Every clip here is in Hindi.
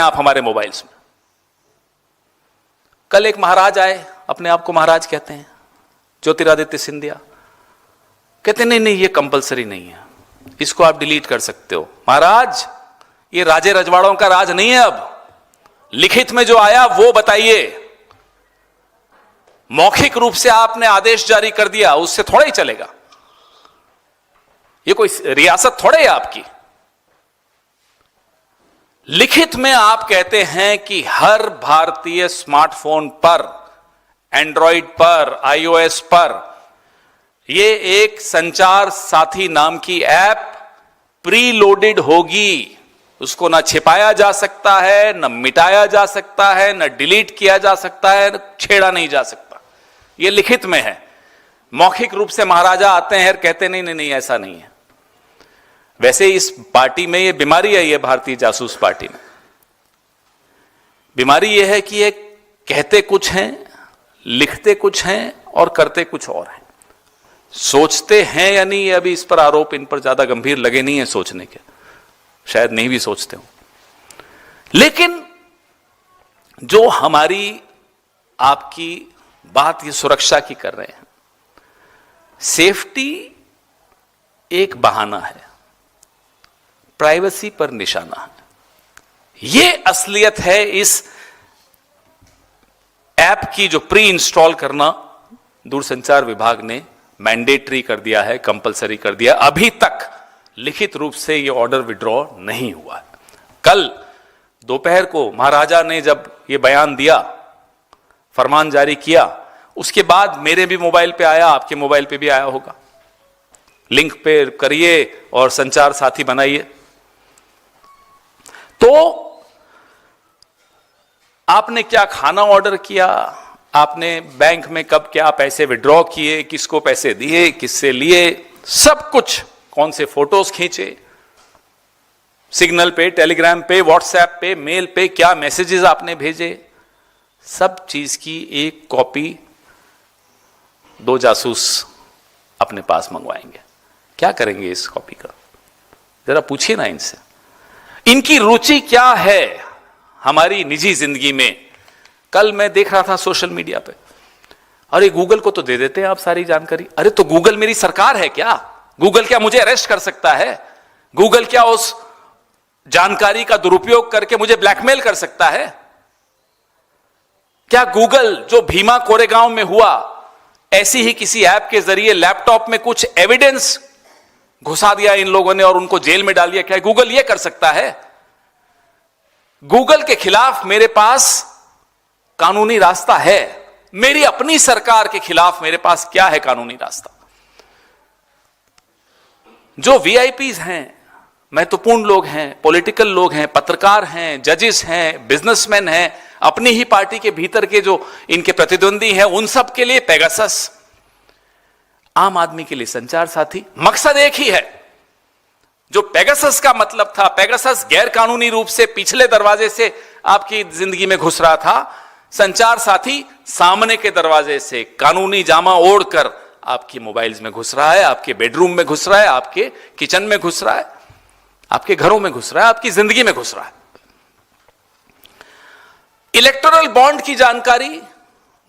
आप हमारे मोबाइल्स में। कल एक महाराज आए, अपने आप को महाराज कहते हैं, ज्योतिरादित्य सिंधिया, कहते नहीं नहीं ये कंपलसरी नहीं है, इसको आप डिलीट कर सकते हो। महाराज ये राजे रजवाड़ों का राज नहीं है, अब लिखित में जो आया वो बताइए। मौखिक रूप से आपने आदेश जारी कर दिया, उससे थोड़ा ही चलेगा। ये कोई रियासत थोड़े है आपकी। लिखित में आप कहते हैं कि हर भारतीय स्मार्टफोन पर, एंड्रॉइड पर, आईओएस पर ये एक संचार साथी नाम की ऐप प्री लोडेड होगी। उसको ना छिपाया जा सकता है, ना मिटाया जा सकता है, ना डिलीट किया जा सकता है, ना छेड़ा नहीं जा सकता। ये लिखित में है। मौखिक रूप से महाराजा आते हैं और कहते नहीं नहीं नहीं ऐसा नहीं है। वैसे इस पार्टी में ये बीमारी है, ये भारतीय जासूस पार्टी में बीमारी ये है कि ये कहते कुछ हैं, लिखते कुछ हैं और करते कुछ और हैं। सोचते हैं या नहीं, अभी इस पर आरोप इन पर ज्यादा गंभीर लगे नहीं है सोचने के, शायद नहीं भी सोचते हो। लेकिन जो हमारी आपकी बात ये सुरक्षा की कर रहे हैं, सेफ्टी एक बहाना है, प्राइवेसी पर निशाना है। यह असलियत है इस ऐप की जो प्री इंस्टॉल करना दूरसंचार विभाग ने मैंडेटरी कर दिया है, कंपलसरी कर दिया। अभी तक लिखित रूप से यह ऑर्डर विड्रॉ नहीं हुआ है। कल दोपहर को महाराजा ने जब यह बयान दिया, फरमान जारी किया, उसके बाद मेरे भी मोबाइल पे आया, आपके मोबाइल पे भी आया होगा। लिंक पे करिए और संचार साथी बनाइए। तो आपने क्या खाना ऑर्डर किया, आपने बैंक में कब क्या पैसे विड्रॉ किए, किसको पैसे दिए, किससे लिए, सब कुछ, कौन से फोटोज खींचे, सिग्नल पे, टेलीग्राम पे, व्हाट्सएप पे, मेल पे क्या मैसेजेस आपने भेजे, सब चीज की एक कॉपी दो जासूस अपने पास मंगवाएंगे। क्या करेंगे इस कॉपी का, जरा पूछिए ना इनसे। इनकी रुचि क्या है हमारी निजी जिंदगी में। कल मैं देख रहा था सोशल मीडिया पे, अरे गूगल को तो दे देते हैं आप सारी जानकारी। अरे तो गूगल मेरी सरकार है क्या? गूगल क्या मुझे अरेस्ट कर सकता है? गूगल क्या उस जानकारी का दुरुपयोग करके मुझे ब्लैकमेल कर सकता है? क्या गूगल जो भीमा कोरेगांव में हुआ, ऐसी ही किसी ऐप के जरिए लैपटॉप में कुछ एविडेंस घुसा दिया इन लोगों ने और उनको जेल में डाल दिया, क्या गूगल ये कर सकता है? गूगल के खिलाफ मेरे पास कानूनी रास्ता है, मेरी अपनी सरकार के खिलाफ मेरे पास क्या है कानूनी रास्ता? जो वीआईपीज हैं, महत्वपूर्ण लोग हैं, पॉलिटिकल लोग हैं, पत्रकार हैं, जजेस हैं, बिजनेसमैन हैं, अपनी ही पार्टी के भीतर के जो इनके प्रतिद्वंदी हैं, उन सब के लिए पेगासस, आम आदमी के लिए संचार साथी। मकसद एक ही है। जो पेगासस का मतलब था, पेगासस गैर कानूनी रूप से पिछले दरवाजे से आपकी जिंदगी में घुस रहा था, संचार साथी सामने के दरवाजे से कानूनी जामा ओढ़कर आपकी मोबाइल्स में घुस रहा है, आपके बेडरूम में घुस रहा है, आपके किचन में घुस रहा है, आपके घरों में घुस रहा है, आपकी जिंदगी में घुस रहा है। इलेक्टोरल बॉन्ड की जानकारी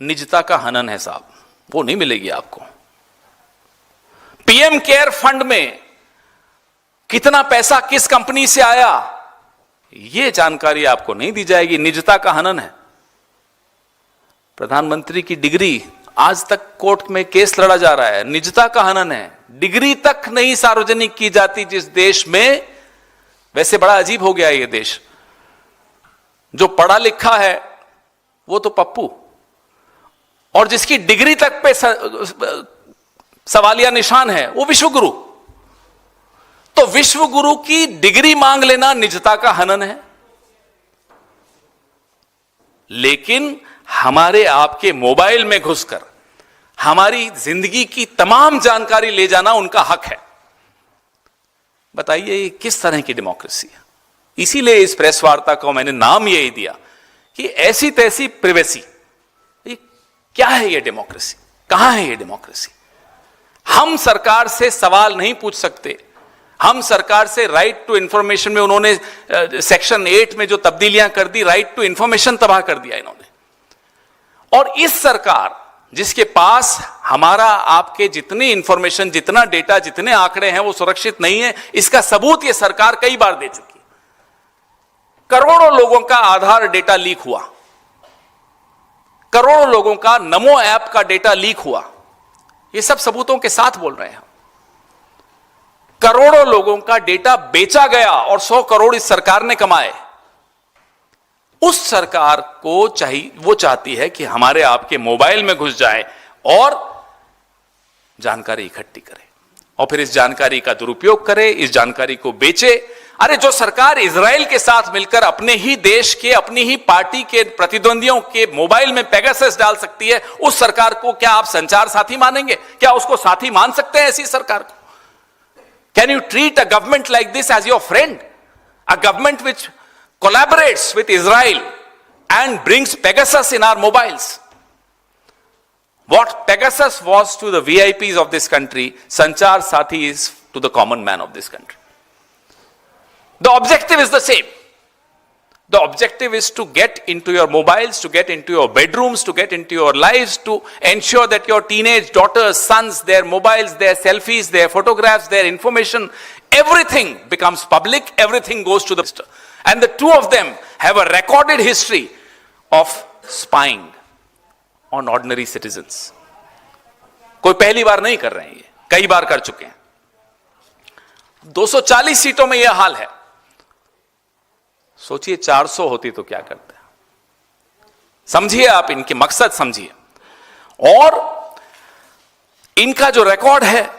निजता का हनन है साहब, वो नहीं मिलेगी आपको। पीएम केयर फंड में कितना पैसा किस कंपनी से आया, यह जानकारी आपको नहीं दी जाएगी, निजता का हनन है। प्रधानमंत्री की डिग्री, आज तक कोर्ट में केस लड़ा जा रहा है, निजता का हनन है। डिग्री तक नहीं सार्वजनिक की जाती जिस देश में। वैसे बड़ा अजीब हो गया ये देश, जो पढ़ा लिखा है वो तो पप्पू, और जिसकी डिग्री तक पे सवालिया निशान है वो विश्वगुरु। तो विश्वगुरु की डिग्री मांग लेना निजता का हनन है। लेकिन हमारे आपके मोबाइल में घुसकर हमारी जिंदगी की तमाम जानकारी ले जाना उनका हक है। बताइए ये किस तरह की डेमोक्रेसी है? इसीलिए इस प्रेस वार्ता को मैंने नाम यही दिया कि ऐसी तैसी प्रिवेसी। ये क्या है ये डेमोक्रेसी? कहां है ये डेमोक्रेसी? हम सरकार से सवाल नहीं पूछ सकते, हम सरकार से राइट टू इंफॉर्मेशन में उन्होंने सेक्शन 8 में जो तब्दीलियां कर दी, राइट टू इंफॉर्मेशन तबाह कर दिया इन्होंने। और इस सरकार जिसके पास हमारा आपके जितनी इंफॉर्मेशन, जितना डेटा, जितने आंकड़े हैं वो सुरक्षित नहीं है, इसका सबूत ये सरकार कई बार दे चुकी। करोड़ों लोगों का आधार डेटा लीक हुआ, करोड़ों लोगों का नमो ऐप का डेटा लीक हुआ, ये सब सबूतों के साथ बोल रहे हैं। करोड़ों लोगों का डेटा बेचा गया और 100 करोड़ इस सरकार ने कमाए। उस सरकार को चाहिए, वो चाहती है कि हमारे आपके मोबाइल में घुस जाए और जानकारी इकट्ठी करे और फिर इस जानकारी का दुरुपयोग करे, इस जानकारी को बेचे। अरे जो सरकार इजराइल के साथ मिलकर अपने ही देश के, अपनी ही पार्टी के प्रतिद्वंदियों के मोबाइल में पेगासस डाल सकती है, उस सरकार को क्या आप संचार साथी मानेंगे? क्या उसको साथी मान सकते हैं ऐसी सरकार को? Can you treat a government like this as your friend? A government which collaborates with Israel and brings Pegasus in our mobiles. What Pegasus was to the VIPs of this country, Sanchar Sathi is to the common man of this country. The objective is the same. The objective is to get into your mobiles, to get into your bedrooms, to get into your lives, to ensure that your teenage daughters, sons, their mobiles, their selfies, their photographs, their information, everything becomes public, everything goes to the... And the two of them have a recorded history of spying on ordinary citizens. कोई पहली बार नहीं कर रहे हैं, ये कई बार कर चुके हैं। 240 सीटों में यह हाल है। सोचिए 400 होती तो क्या करते हैं। समझिए, आप इनके मकसद समझिए। और इनका जो रिकॉर्ड है,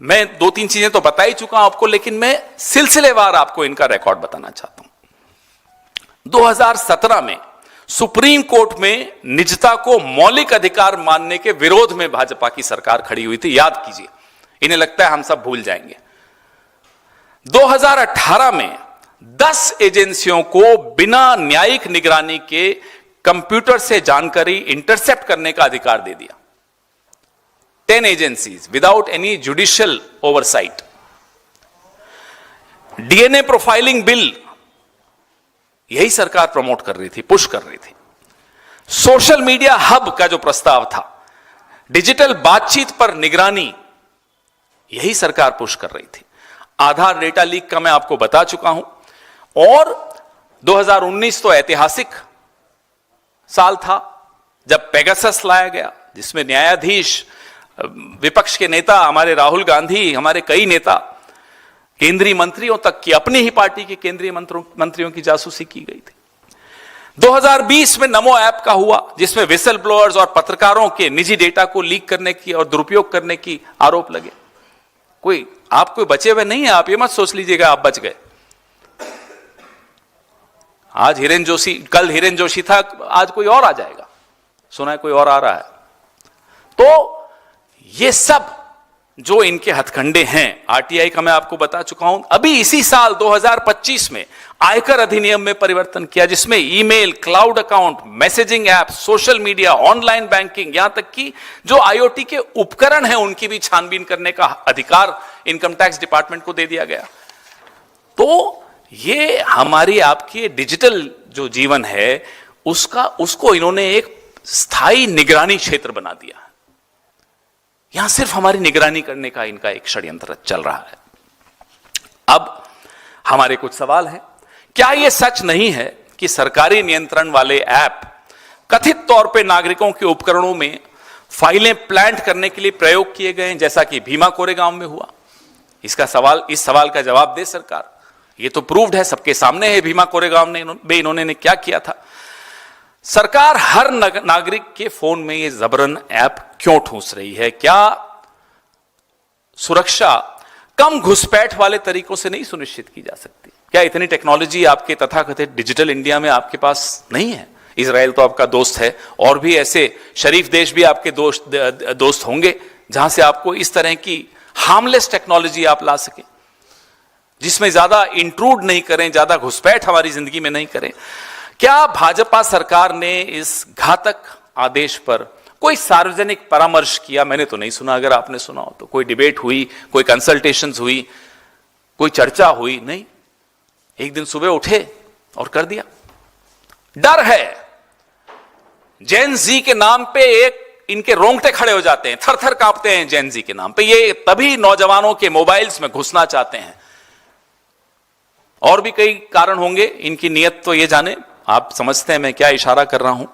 मैं 2-3 चीजें तो बता ही चुका हूं आपको, लेकिन मैं सिलसिलेवार आपको इनका रिकॉर्ड बताना चाहता हूं। 2017 में सुप्रीम कोर्ट में निजता को मौलिक अधिकार मानने के विरोध में भाजपा की सरकार खड़ी हुई थी, याद कीजिए। इन्हें लगता है हम सब भूल जाएंगे। 2018 में 10 एजेंसियों को बिना न्यायिक निगरानी के कंप्यूटर से जानकारी इंटरसेप्ट करने का अधिकार दे दिया। 10 agencies without any judicial oversight. DNA profiling bill यही सरकार प्रमोट कर रही थी, पुश कर रही थी। सोशल मीडिया हब का जो प्रस्ताव था, डिजिटल बातचीत पर निगरानी, यही सरकार पुश कर रही थी। आधार डेटा लीक का मैं आपको बता चुका हूं। और 2019 तो ऐतिहासिक साल था जब पेगासस लाया गया, जिसमें न्यायाधीश, विपक्ष के नेता, हमारे राहुल गांधी, हमारे कई नेता, केंद्रीय मंत्रियों तक की, अपनी ही पार्टी के केंद्रीय मंत्रियों की जासूसी की गई थी। 2020 में नमो ऐप का हुआ, जिसमें विसल ब्लोअर्स और पत्रकारों के निजी डेटा को लीक करने की और दुरुपयोग करने की आरोप लगे। आप कोई बचे हुए नहीं है, आप ये मत सोच लीजिएगा आप बच गए। आज हिरेन जोशी, कल हिरेन जोशी था, आज कोई और आ जाएगा, सुना है कोई और आ रहा है। तो ये सब जो इनके हथकंडे हैं, आरटीआई का मैं आपको बता चुका हूं। अभी इसी साल 2025 में आयकर अधिनियम में परिवर्तन किया, जिसमें email, cloud account, messaging app, social media, online banking, यहां तक कि जो आईओटी के उपकरण हैं उनकी भी छानबीन करने का अधिकार इनकम टैक्स डिपार्टमेंट को दे दिया गया। तो ये हमारी आपकी डिजिटल जो जीवन है उसको इन्होंने एक स्थायी निगरानी क्षेत्र बना दिया। यहां सिर्फ हमारी निगरानी करने का इनका एक षड्यंत्र चल रहा है। अब हमारे कुछ सवाल हैं। क्या यह सच नहीं है कि सरकारी नियंत्रण वाले ऐप कथित तौर पे नागरिकों के उपकरणों में फाइलें प्लांट करने के लिए प्रयोग किए गए हैं, जैसा कि भीमा कोरेगांव में हुआ? इस सवाल का जवाब दे सरकार। ये तो प्रूव्ड है, सबके सामने है भीमा कोरेगांव में इन्होंने क्या किया था। सरकार हर नागरिक के फोन में ये जबरन ऐप क्यों ठूंस रही है? क्या सुरक्षा कम घुसपैठ वाले तरीकों से नहीं सुनिश्चित की जा सकती? क्या इतनी टेक्नोलॉजी आपके तथाकथित डिजिटल इंडिया में आपके पास नहीं है? इजराइल तो आपका दोस्त है, और भी ऐसे शरीफ देश भी आपके दोस्त होंगे जहां से आपको इस तरह की हार्मलेस टेक्नोलॉजी आप ला सकें, जिसमें ज्यादा इंट्रूड नहीं करें, ज्यादा घुसपैठ हमारी जिंदगी में नहीं करें। क्या भाजपा सरकार ने इस घातक आदेश पर कोई सार्वजनिक परामर्श किया? मैंने तो नहीं सुना। अगर आपने सुना हो तो कोई डिबेट हुई, कोई कंसल्टेशंस हुई? कोई चर्चा हुई नहीं, एक दिन सुबह उठे और कर दिया। डर है, जेन जी के नाम पे एक इनके रोंगटे खड़े हो जाते हैं, थर थर कांपते हैं जेन जी के नाम पे। ये तभी नौजवानों के मोबाइल्स में घुसना चाहते हैं। और भी कई कारण होंगे, इनकी नीयत तो ये जाने, आप समझते हैं मैं क्या इशारा कर रहा हूं।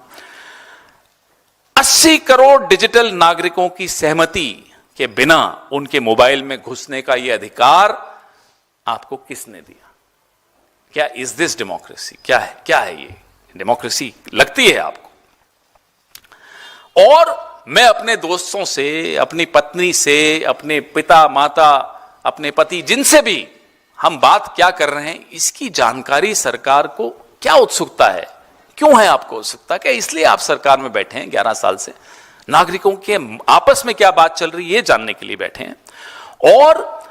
80 करोड़ डिजिटल नागरिकों की सहमति के बिना उनके मोबाइल में घुसने का यह अधिकार आपको किसने दिया? क्या इज दिस डेमोक्रेसी? क्या है ये डेमोक्रेसी लगती है आपको? और मैं अपने दोस्तों से, अपनी पत्नी से, अपने पिता माता, अपने पति, जिनसे भी हम बात क्या कर रहे हैं, इसकी जानकारी सरकार को क्या उत्सुकता है? क्यों है आपको उत्सुकता? क्या इसलिए आप सरकार में बैठे हैं 11 साल से? नागरिकों के आपस में क्या बात चल रही है ये जानने के लिए बैठे हैं। और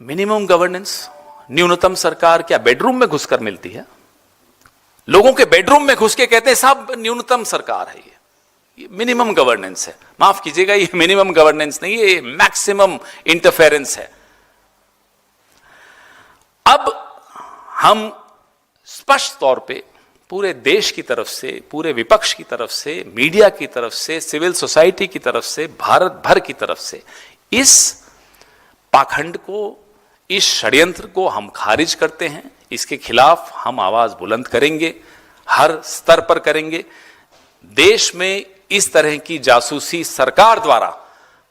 मिनिमम गवर्नेंस, न्यूनतम सरकार क्या बेडरूम में घुसकर मिलती है? लोगों के बेडरूम में घुस के कहते हैं साहब न्यूनतम सरकार है, ये मिनिमम गवर्नेंस है। माफ कीजिएगा, ये मिनिमम गवर्नेंस नहीं, ये मैक्सिमम इंटरफेरेंस है। अब हम स्पष्ट तौर पे पूरे देश की तरफ से, पूरे विपक्ष की तरफ से, मीडिया की तरफ से, सिविल सोसाइटी की तरफ से, भारत भर की तरफ से इस पाखंड को, इस षड्यंत्र को हम खारिज करते हैं। इसके खिलाफ हम आवाज बुलंद करेंगे, हर स्तर पर करेंगे। देश में इस तरह की जासूसी सरकार द्वारा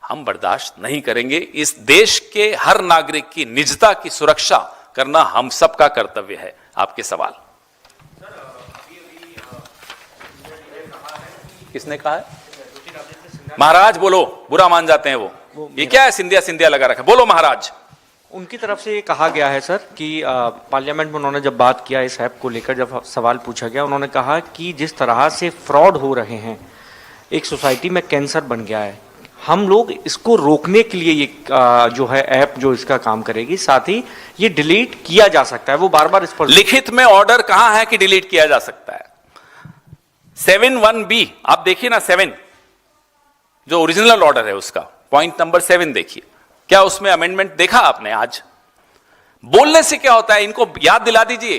हम बर्दाश्त नहीं करेंगे। इस देश के हर नागरिक की निजता की सुरक्षा करना हम सबका कर्तव्य है। आपके सवाल किसने कहा है? महाराज बोलो, बुरा मान जाते हैं वो। ये क्या है सिंधिया सिंधिया लगा रखा? बोलो महाराज। उनकी तरफ से ये कहा गया है सर कि पार्लियामेंट में उन्होंने जब बात किया इस ऐप को लेकर, जब सवाल पूछा गया, उन्होंने कहा कि जिस तरह से फ्रॉड हो रहे हैं, एक सोसाइटी में कैंसर बन गया है। हम लोग इसको रोकने के लिए ये जो है ऐप जो इसका काम करेगी, साथ ही ये डिलीट किया जा सकता है। वो बार बार इस पर लिखित में ऑर्डर कहां है कि डिलीट किया जा सकता है? 7(1)(b) आप देखिए ना, 7 जो ओरिजिनल ऑर्डर है उसका पॉइंट नंबर 7 देखिए। क्या उसमें अमेंडमेंट देखा आपने? आज बोलने से क्या होता है, इनको याद दिला दीजिए।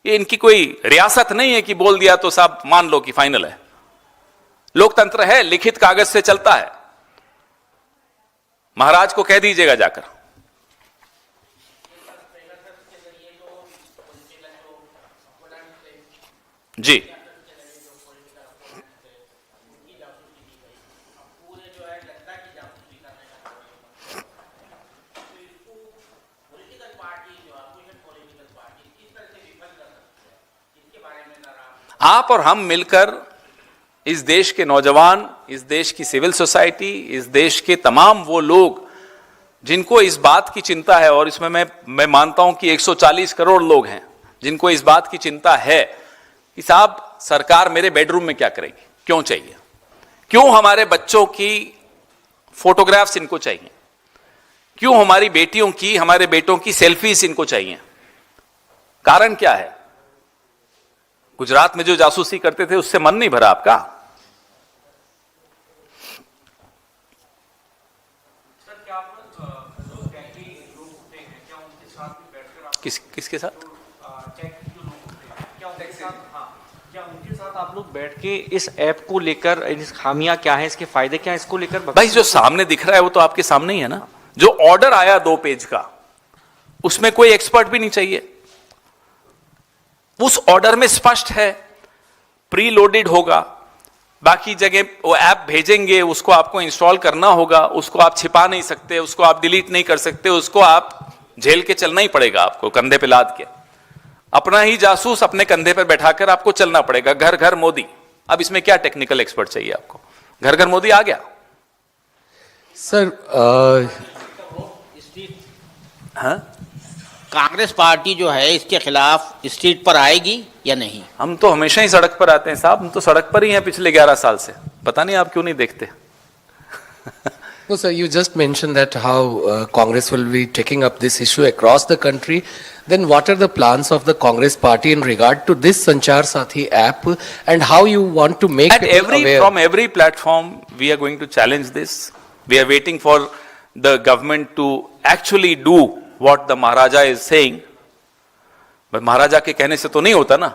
ये इनकी कोई रियासत नहीं है कि बोल दिया तो साहब मान लो कि फाइनल है। लोकतंत्र है, लिखित कागज से चलता है। महाराज को कह दीजिएगा जाकर। जी आप और हम मिलकर इस देश के नौजवान, इस देश की सिविल सोसाइटी, इस देश के तमाम वो लोग जिनको इस बात की चिंता है, और इसमें मैं मानता हूं कि 140 करोड़ लोग हैं जिनको इस बात की चिंता है कि साहब सरकार मेरे बेडरूम में क्या करेगी, क्यों चाहिए, क्यों हमारे बच्चों की फोटोग्राफ्स इनको चाहिए, क्यों हमारी बेटियों की, हमारे बेटों की सेल्फीज इनको चाहिए। कारण क्या है? गुजरात में जो जासूसी करते थे उससे मन नहीं भरा आपका? किसके साथ? क्या उनके साथ आप लोग बैठ के इस ऐप को लेकर, इस खामियां क्या है, इसके फायदे क्या है, इसको लेकर? भाई जो सामने दिख रहा है वो तो आपके सामने ही है ना। जो ऑर्डर आया 2 पेज का, उसमें कोई एक्सपर्ट भी नहीं चाहिए। उस ऑर्डर में स्पष्ट है, प्री लोडेड होगा, बाकी जगह वो ऐप भेजेंगे, उसको आपको इंस्टॉल करना होगा, उसको आप छिपा नहीं सकते, उसको आप डिलीट नहीं कर सकते, उसको आप झेल के चलना ही पड़ेगा, आपको कंधे पे लाद के। अपना ही जासूस अपने कंधे पर बैठाकर आपको चलना पड़ेगा। घर घर मोदी। अब इसमें क्या टेक्निकल एक्सपर्ट चाहिए आपको? घर घर मोदी आ गया सर। हाँ, कांग्रेस पार्टी जो है इसके खिलाफ स्ट्रीट पर आएगी या नहीं? हम तो हमेशा ही सड़क पर आते हैं साहब, हम तो सड़क पर ही हैं पिछले 11 साल से। पता नहीं आप क्यों नहीं देखते। No, sir, you just mentioned that how Congress will be taking up this issue across the country. Then what are the plans of the Congress party in regard to this Sanchar Sathi app, and how you want to make people aware? From every platform, we are going to challenge this. We are waiting for the government to actually do what the Maharaja is saying, but Maharaja के कहने से तो नहीं होता ना,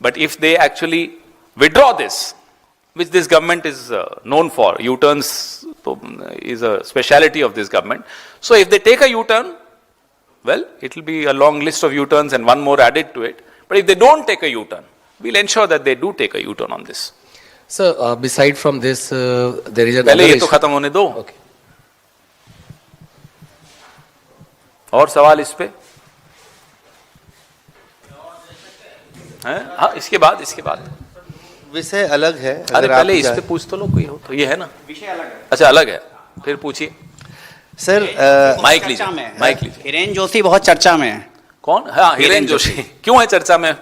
but if they actually withdraw this, which this government is known for, U-turns is a speciality of this government. So if they take a U-turn, well, it will be a long list of U-turns and one more added to it. But if they don't take a U-turn, we'll ensure that they do take a U-turn on this. Sir, beside from this, there is another पहले ये तो issue. खत्म होने दो. Okay. और सवाल इस पे हैं? हाँ, इसके बाद विषय अलग है। अरे अगर पहले आप इस पे पूछ तो लो, कोई हो तो। ये है ना विषय अलग है। अच्छा, अलग है, फिर पूछिए सर। माइक लीजिए, माइक लीजिए। हिरेन जोशी बहुत चर्चा में है। कौन? हाँ, हिरेन जोशी क्यों है चर्चा में?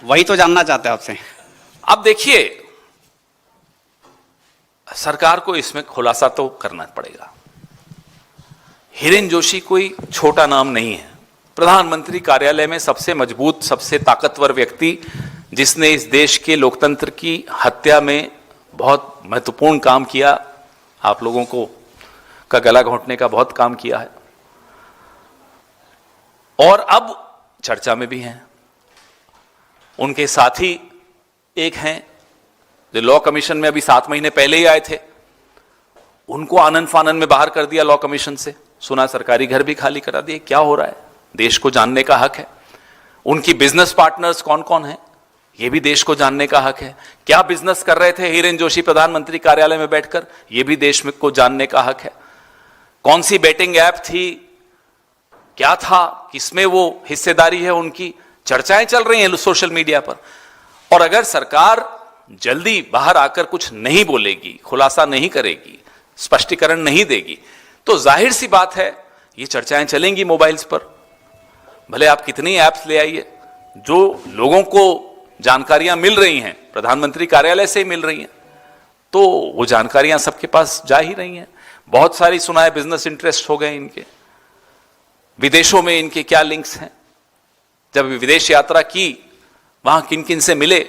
वही तो जानना चाहते हैं आपसे। अब देखिए, सरकार को इसमें खुलासा तो करना पड़ेगा। हिरेन जोशी कोई छोटा नाम नहीं है। प्रधानमंत्री कार्यालय में सबसे मजबूत, सबसे ताकतवर व्यक्ति, जिसने इस देश के लोकतंत्र की हत्या में बहुत महत्वपूर्ण काम किया, आप लोगों को का गला घोंटने का बहुत काम किया है, और अब चर्चा में भी हैं। उनके साथी एक हैं जो लॉ कमीशन में अभी 7 महीने पहले ही आए थे, उनको आनन फानन में बाहर कर दिया लॉ कमीशन से। सुना सरकारी घर भी खाली करा दिए। क्या हो रहा है, देश को जानने का हक है। उनकी बिजनेस पार्टनर्स कौन कौन है, यह भी देश को जानने का हक है। क्या बिजनेस कर रहे थे हिरेन जोशी प्रधानमंत्री कार्यालय में बैठकर, यह भी देश में को जानने का हक है। कौन सी बेटिंग ऐप थी, क्या था, किसमें वो हिस्सेदारी है उनकी, चर्चाएं चल रही हैं सोशल मीडिया पर। और अगर सरकार जल्दी बाहर आकर कुछ नहीं बोलेगी, खुलासा नहीं करेगी, स्पष्टीकरण नहीं देगी, तो जाहिर सी बात है ये चर्चाएं चलेंगी मोबाइल्स पर। भले आप कितनी ऐप्स ले आइए, जो लोगों को जानकारियां मिल रही हैं प्रधानमंत्री कार्यालय से ही मिल रही हैं, तो वो जानकारियां सबके पास जा ही रही हैं। बहुत सारी सुना है बिजनेस इंटरेस्ट हो गए इनके, विदेशों में इनके क्या लिंक्स हैं, जब विदेश यात्रा की वहां किन किन से मिले,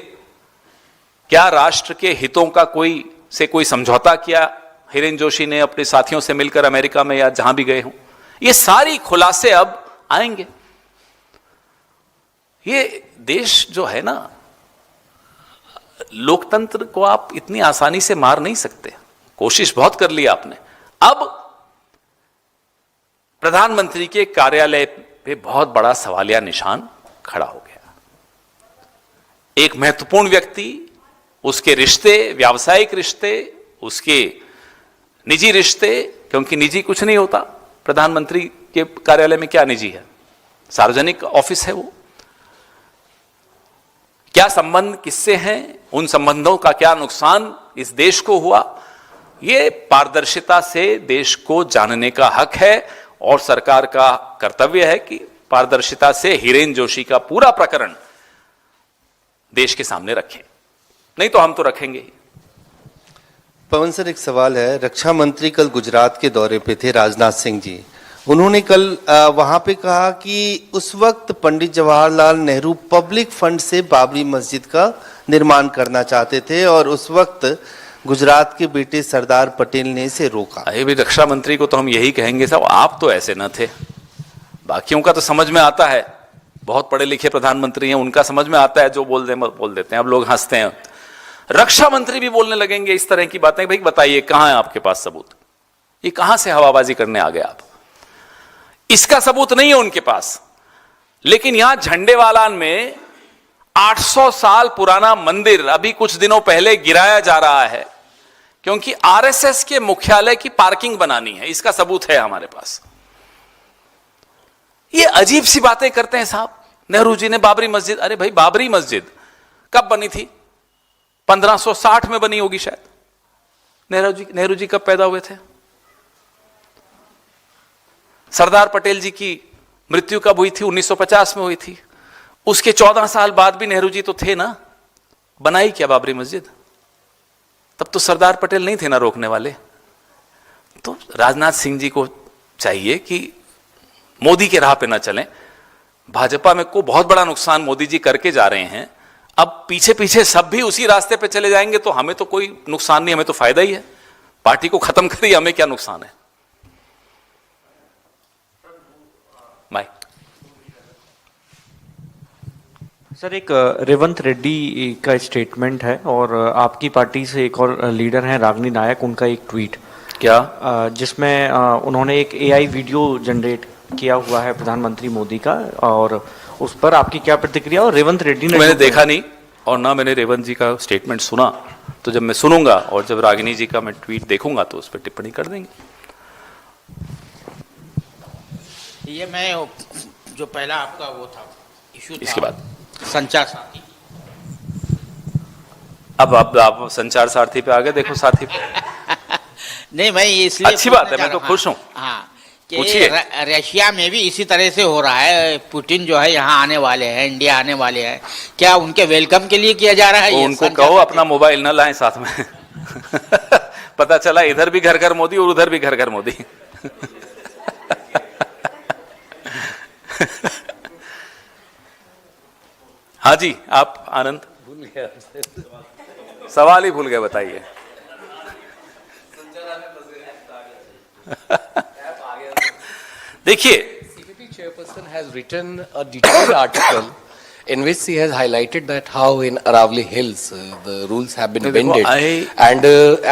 क्या राष्ट्र के हितों का कोई समझौता किया हिरेन जोशी ने अपने साथियों से मिलकर अमेरिका में या जहां भी गए हों। ये सारी खुलासे अब आएंगे। ये देश जो है ना, लोकतंत्र को आप इतनी आसानी से मार नहीं सकते। कोशिश बहुत कर ली आपने। अब प्रधानमंत्री के कार्यालय पे बहुत बड़ा सवालिया निशान खड़ा हो गया। एक महत्वपूर्ण व्यक्ति, उसके रिश्ते, व्यावसायिक रिश्ते, उसके निजी रिश्ते, क्योंकि निजी कुछ नहीं होता प्रधानमंत्री के कार्यालय में, क्या निजी है, सार्वजनिक ऑफिस है वो। क्या संबंध किससे हैं, उन संबंधों का क्या नुकसान इस देश को हुआ, ये पारदर्शिता से देश को जानने का हक है। और सरकार का कर्तव्य है कि पारदर्शिता से हिरेन जोशी का पूरा प्रकरण देश के सामने रखें, नहीं तो हम तो रखेंगे ही। पवन सर, एक सवाल है। रक्षा मंत्री कल गुजरात के दौरे पे थे, राजनाथ सिंह जी। उन्होंने कल वहां पे कहा कि उस वक्त पंडित जवाहरलाल नेहरू पब्लिक फंड से बाबरी मस्जिद का निर्माण करना चाहते थे और उस वक्त गुजरात के बेटे सरदार पटेल ने इसे रोका। अरे भी रक्षा मंत्री को तो हम यही कहेंगे साहब, आप तो ऐसे न थे। बाकियों का तो समझ में आता है, बहुत पढ़े लिखे प्रधानमंत्री हैं, उनका समझ में आता है, जो बोल देते हैं। अब लोग हंसते हैं। रक्षा मंत्री भी बोलने लगेंगे इस तरह की बातें। भाई बताइए, कहां है आपके पास सबूत? ये कहां से हवाबाजी करने आ गए आप? इसका सबूत नहीं है उनके पास। लेकिन यहां झंडेवालान में 800 साल पुराना मंदिर अभी कुछ दिनों पहले गिराया जा रहा है, क्योंकि आरएसएस के मुख्यालय की पार्किंग बनानी है। इसका सबूत है हमारे पास। ये अजीब सी बातें करते हैं साहब। नेहरू जी ने बाबरी मस्जिद, अरे भाई बाबरी मस्जिद कब बनी थी? 1560 में बनी होगी शायद। नेहरू जी कब पैदा हुए थे? सरदार पटेल जी की मृत्यु कब हुई थी? 1950 में हुई थी। उसके 14 साल बाद भी नेहरू जी तो थे ना। बनाई क्या बाबरी मस्जिद? तब तो सरदार पटेल नहीं थे ना रोकने वाले। तो राजनाथ सिंह जी को चाहिए कि मोदी के राह पे ना चलें। भाजपा में को बहुत बड़ा नुकसान मोदी जी करके जा रहे हैं। अब पीछे पीछे सब भी उसी रास्ते पे चले जाएंगे तो हमें तो कोई नुकसान नहीं, हमें तो फायदा ही है। पार्टी को खत्म करिए, हमें क्या नुकसान है? बाय। सर, एक रेवंत रेड्डी का स्टेटमेंट है और आपकी पार्टी से एक और लीडर हैं रागिनी नायक, उनका एक ट्वीट क्या? जिसमें उन्होंने एक एआई वीडियो जनरेट किया हुआ है प्रधानमंत्री मोदी का, और उस पर आपकी क्या प्रतिक्रिया? और रेवंत रेड्डी ने मैंने देखा नहीं और ना मैंने रेवंत जी का स्टेटमेंट सुना, तो जब मैं सुनूंगा और जब रागिनी जी का मैं ट्वीट देखूंगा तो उस पर टिप्पणी कर देंगे। ये मैं जो पहला आपका वो था इशू था, इसके बाद संचार साथी। अब आप संचार सारथी पे आ गए, देखो साथी पे। नहीं, मैं इसलिए अच्छी बात है, पूछना मैं तो चाह रहा- खुश हूं। हाँ, कि पूछिए। रशिया में भी इसी तरह से हो रहा है। पुतिन जो है यहाँ आने वाले हैं, इंडिया आने वाले हैं, क्या उनके वेलकम के लिए किया जा रहा है? तो ये उनको संचार कहो साथी? अपना मोबाइल ना लाएं साथ में। पता चला इधर भी घर घर मोदी और उधर भी घर घर मोदी। हाँ जी, आप आनंद भूल गए, सवाल ही भूल गए, बताइए। देखिए, CPP chairperson has written a detailed article in which he has highlighted that how in Aravali Hills the rules have been देखो, bended, and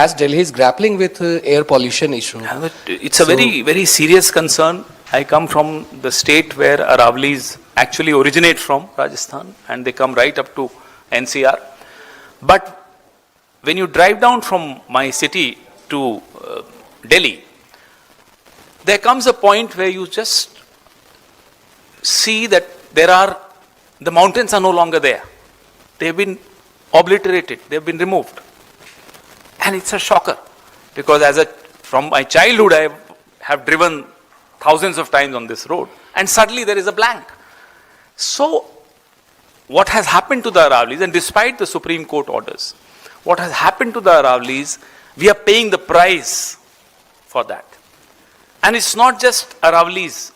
as Delhi is grappling with air pollution issue. it's a very serious concern. I come from the state where Aravali's actually originate from, Rajasthan, and they come right up to NCR. But when you drive down from my city to Delhi, there comes a point where you just see that the mountains are no longer there. They've been obliterated, they've been removed. And it's a shocker, because from my childhood I have driven thousands of times on this road, and suddenly there is a blank. So what has happened to the Aravali's, and despite the Supreme Court orders, what has happened to the Aravali's, we are paying the price for that. And it's not just Aravali's.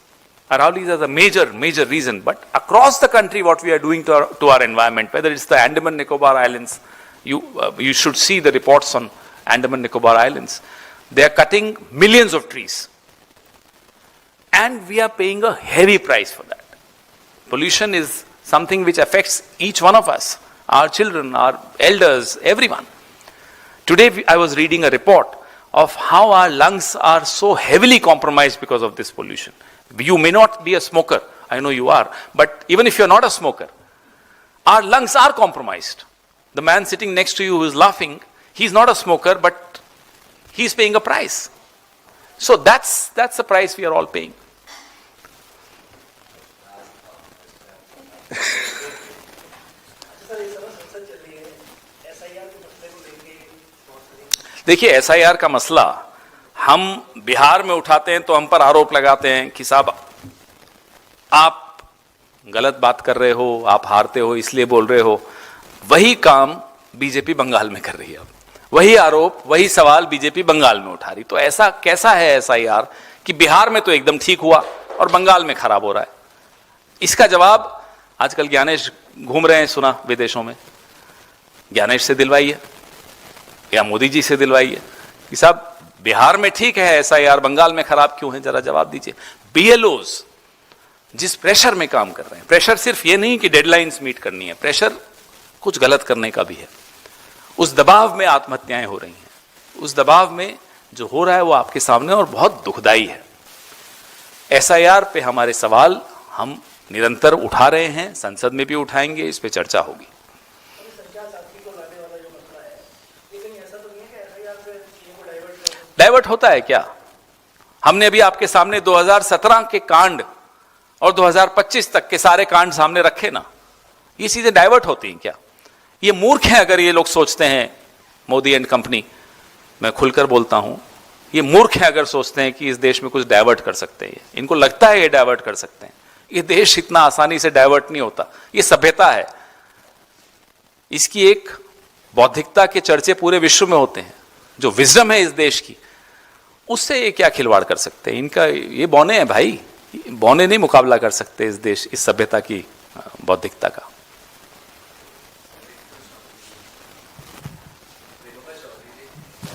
Aravali's is a major reason, but across the country what we are doing to our environment, whether it's the Andaman Nicobar Islands, you should see the reports on Andaman Nicobar Islands. They are cutting millions of trees. And we are paying a heavy price for that. Pollution is something which affects each one of us, our children, our elders, everyone. Today I was reading a report of how our lungs are so heavily compromised because of this pollution. You may not be a smoker, I know you are, but even if you're not a smoker, our lungs are compromised. The man sitting next to you who is laughing, he's not a smoker, but he's paying a price. So that's the price we are all paying. देखिए, एसआईआर का मसला हम बिहार में उठाते हैं तो हम पर आरोप लगाते हैं कि साहब आप गलत बात कर रहे हो, आप हारते हो इसलिए बोल रहे हो। वही काम बीजेपी बंगाल में कर रही है। अब वही आरोप, वही सवाल बीजेपी बंगाल में उठा रही। तो ऐसा कैसा है एसआईआर कि बिहार में तो एकदम ठीक हुआ और बंगाल में खराब हो रहा है? इसका जवाब आजकल ज्ञानेश घूम रहे हैं, सुना विदेशों में। ज्ञानेश से दिलवाइए या मोदी जी से दिलवाइए कि साहब बिहार में ठीक है एसआईआर, बंगाल में खराब क्यों है? जरा जवाब दीजिए। बीएलओज जिस प्रेशर में काम कर रहे हैं, प्रेशर सिर्फ ये नहीं कि डेडलाइंस मीट करनी है, प्रेशर कुछ गलत करने का भी है। उस दबाव में आत्महत्याएं हो रही हैं, उस दबाव में जो हो रहा है वो आपके सामने और बहुत दुखदाई है। एसआईआर पे हमारे सवाल हम निरंतर उठा रहे हैं, संसद में भी उठाएंगे, इस पे चर्चा होगी। डाइवर्ट होता है क्या? हमने अभी आपके सामने 2017 के कांड और 2025 तक के सारे कांड सामने रखे ना। ये चीजें डाइवर्ट होती हैं क्या? ये मूर्ख हैं अगर ये लोग सोचते हैं, मोदी एंड कंपनी, मैं खुलकर बोलता हूं, ये मूर्ख हैं अगर सोचते हैं कि इस देश में कुछ डाइवर्ट कर सकते हैं। इनको लगता है ये डाइवर्ट कर सकते हैं। ये देश इतना आसानी से डाइवर्ट नहीं होता। ये सभ्यता है, इसकी एक बौद्धिकता के चर्चे पूरे विश्व में होते हैं। जो विजडम है इस देश की, उससे ये क्या खिलवाड़ कर सकते हैं? इनका ये बौने हैं भाई, बौने नहीं मुकाबला कर सकते इस देश, इस सभ्यता की बौद्धिकता का।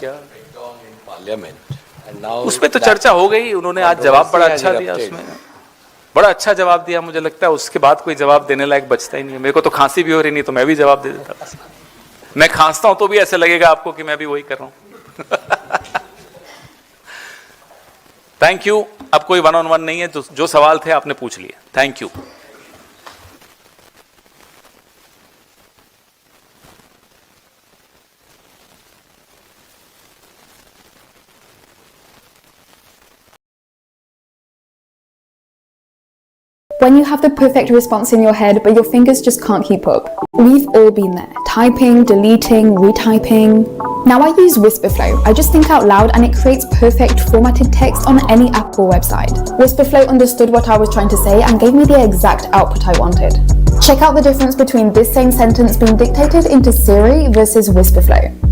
क्या Parliament, and now उसमें तो चर्चा हो गई, उन्होंने आज जवाब बड़ा अच्छा दिया उसमें। बड़ा अच्छा जवाब दिया, मुझे लगता है उसके बाद कोई जवाब देने लायक बचता ही नहीं है। मेरे को तो खांसी भी हो रही नहीं तो मैं भी जवाब दे देता। मैं खांसता हूं तो भी ऐसे लगेगा आपको कि मैं भी वही कर रहा हूं। Thank you. अब कोई 1-on-1 नहीं है, जो सवाल थे आपने पूछ लिए। Thank you. When you have the perfect response in your head, but your fingers just can't keep up. We've all been there. Typing, deleting, retyping. Now I use Whisperflow. I just think out loud and it creates perfect formatted text on any app or website. Whisperflow understood what I was trying to say and gave me the exact output I wanted. Check out the difference between this same sentence being dictated into Siri versus Whisperflow.